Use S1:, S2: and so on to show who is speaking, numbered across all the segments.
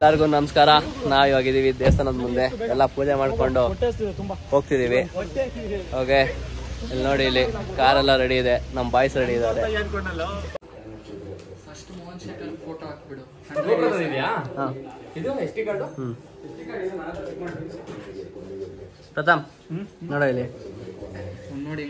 S1: ಎಲ್ಲರಿಗೂ ನಮಸ್ಕಾರ. ನಾವ್ ಇವಾಗಿದ್ದೀವಿ ದೇವಸ್ಥಾನದ ಮುಂದೆ, ಎಲ್ಲ ಪೂಜೆ ಮಾಡ್ಕೊಂಡು ಹೋಗ್ತಿದೀವಿ. ಓಕೆ, ಇಲ್ಲಿ ನೋಡಿ, ಇಲ್ಲಿ ಕಾರೆಲ್ಲ ರೆಡಿ ಇದೆ, ನಮ್ಮ ಬಾಯ್ಸ್ ರೆಡಿ ಇದ್ದಾರೆ. ಪ್ರಥಮ್ ನೋಡ ಇಲ್ಲಿ ನೋಡಿ.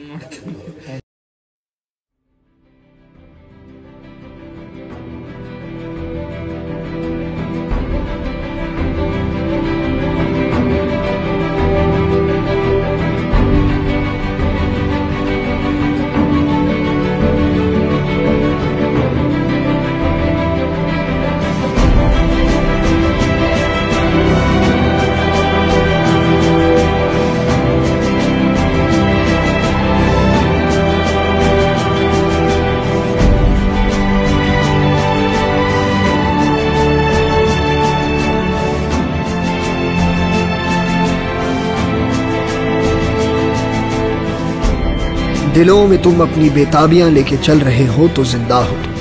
S2: दिलों में तुम अपनी बेताबियां लेके चल रहे हो तो जिंदा हो तुम,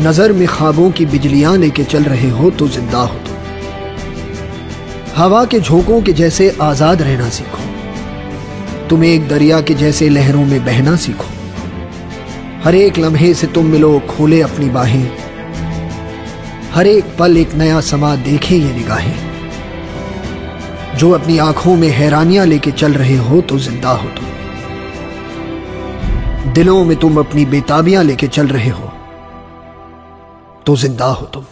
S2: नजर में ख्वाबों की बिजलियां लेके चल रहे हो तो जिंदा हो तुम। हवा के झोंकों के जैसे आजाद रहना सीखो, तुम एक दरिया के जैसे लहरों में बहना सीखो। हर एक लम्हे से तुम मिलो, खोले अपनी बाहें, हर एक पल एक नया समा देखे ये निगाहें। जो अपनी आंखों में हैरानियां लेके चल रहे हो तो जिंदा हो तुम, दिलों में तुम अपनी बेताबियां लेके चल रहे हो तो जिंदा हो तुम।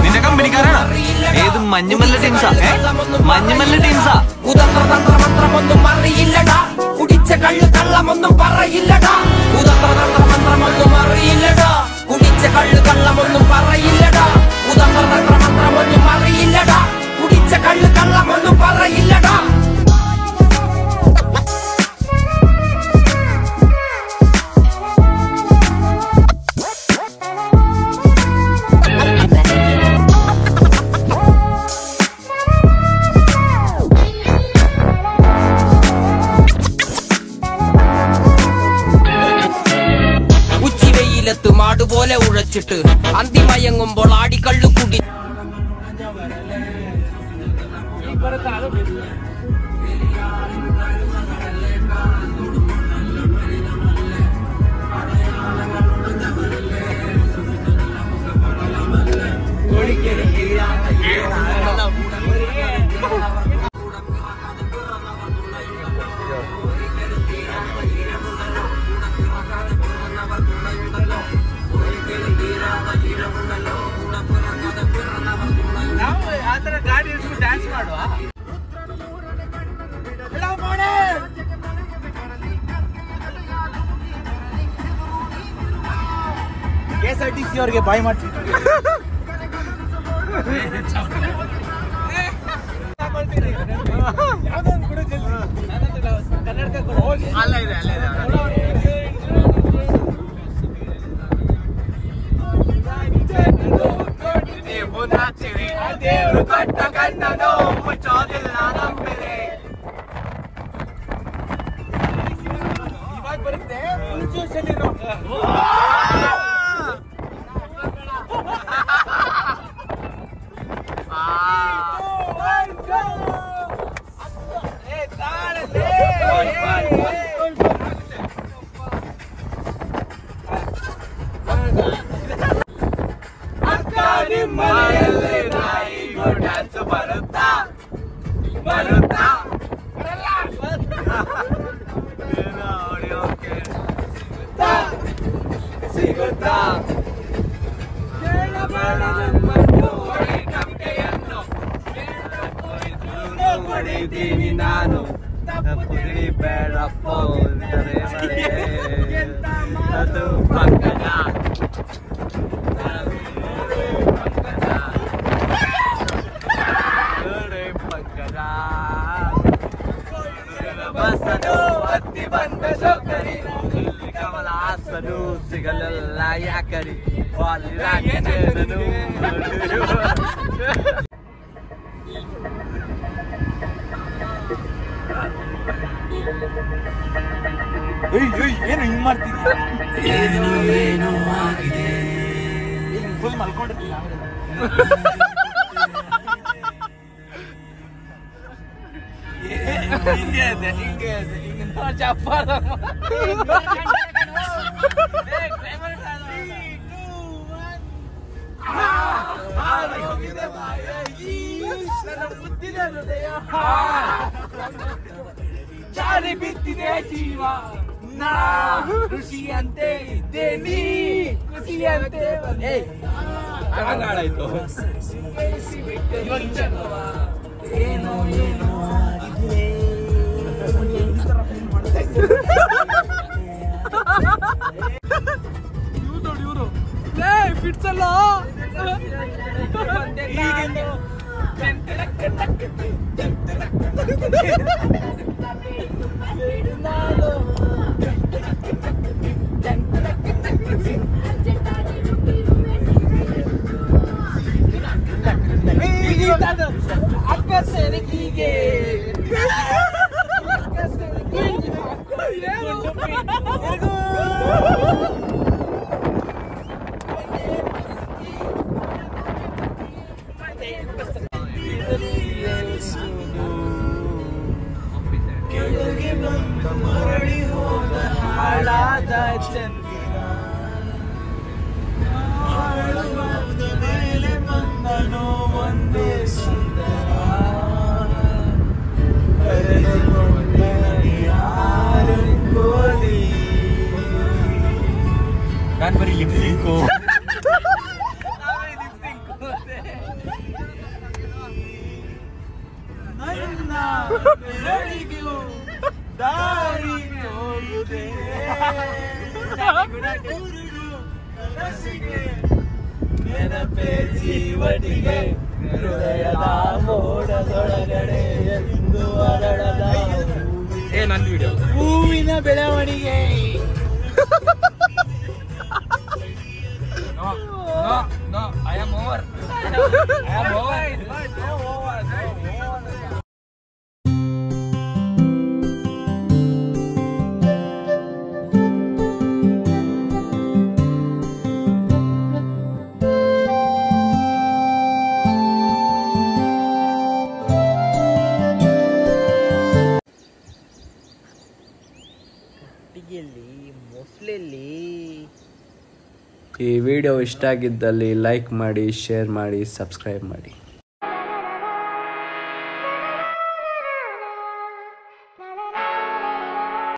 S3: നിന്റെ കമ്പനിക്കാരാണ്? ഏത് മഞ്ഞുമല്ല ടീംസാ? മഞ്ഞുമല്ല ടീംസാ?
S4: കുതന്ത്രതന്ത്രമന്ത്രമൊന്നും അറിയില്ലടാ, കുടിച്ച കള്ളു കള്ളമൊന്നും പറയില്ലടാ. കുതന്ത്രതന്ത്രമന്ത്രമൊന്നും അറിയില്ലടാ, കുടിച്ച കള്ളു കള്ളമൊന്നും പറയില്ലടാ. കുതന്ത്രതന്ത്രമന്ത്രമൊന്നും അറിയില്ലടാ, കുടിച്ച കള്ളു കള്ളമൊന്നും പറയില്ലടാ. പോലെ ഉഴച്ചിട്ട് അന്തിമയങ്ങുമ്പോൾ ആടിക്കള്ളു കുടി ಗಾಡಿ ಡ್ಯಾನ್ಸ್ ಮಾಡುವ KSRTC ಅವ್ರಿಗೆ ಬಾಯ್ ಮಾಡ್ತೀನಿ. ಅಲ್ಲ ಇದೆ ದೇವರು ಕಟ್ಟ ಕಣ್ಣನು ಮುಚ್ಚೋದಿಲ್ಲ ನಂಬಿದೆ. ಇವಾಗ ಬರುತ್ತೆ ಫುಲ್ ಜೋಶಲ್ಲಿ ಇರೋ. ಮಾತ್ರ ಹೊಡಿತೀನಿ ನಾನು ಪುರಿ ಬೇಡಪ್ಪ ಅದು ಪಕ್ಕದ ಬಸ್ಸನು ಹತ್ತಿ ಬಂದ ಜೋಕರಿ ಕಮಲ ಹಾಸನು ಸಿಗಲಿಲ್ಲ ಯಾಕರಿ ಏನು ಹಿಂಗ್ ಮಾಡ್ತಿದ್ಯಾ ಏನು ಆಗಿದೆ ಫುಲ್ ಮಲ್ಕೊಂಡಿರ್ತೀನಿ ಹಿಂಗೆ ಇದೆ ಹಿಂಗೆ ಚಪ್ಪಾರ ಜಾರಿ ಬಿತ್ತಿದೆ ಜೀವ ನಾ ಋಷಿಯಂತೆ ಇದ್ದೆ ನೀ ಖುಷಿಯಂತೆ ಹಾಗಾಡಾಯ್ತು ಏನೋ ಏನೋ ಆಗಿದೆ ಇವರು ಫಿಟ್ಸಲ್ಲ ಅಕ್ಕ ಸೆರಗಿಗೆ ಕೆಳಗೆ ಬಂದ ಮರಳಿ ಹೋದ ಹಾಳಾದ ಚಂದಿರ ಹಾಳುವಾದ ಮೇಲೆ ಬಂದನೋ ಒಂದೇ ಸುಂದರ ನಾನು ಬರೀ ಲಿಪ್ಸಿಂಕು ನನ್ನ ಬೆರಳಿಗೂ ದಾರಿ ತೋರುದೆ ಮನಸ್ಸಿಗೆ ನೆನಪೇ ಜೀವನಿಗೆ ಹೃದಯದ ಮೋಡದೊಳಗಡೆ ಎಂದು ಅರಳದ ನನ್ನ ವಿಡಿಯೋ ಹೂವಿನ ಬೆಳವಣಿಗೆ No, I am over. I am over. No over.
S1: ಈ ವಿಡಿಯೋ ಇಷ್ಟ ಆಗಿದ್ದಲ್ಲಿ ಲೈಕ್ ಮಾಡಿ, ಶೇರ್ ಮಾಡಿ, ಸಬ್ಸ್ಕ್ರೈಬ್ ಮಾಡಿ.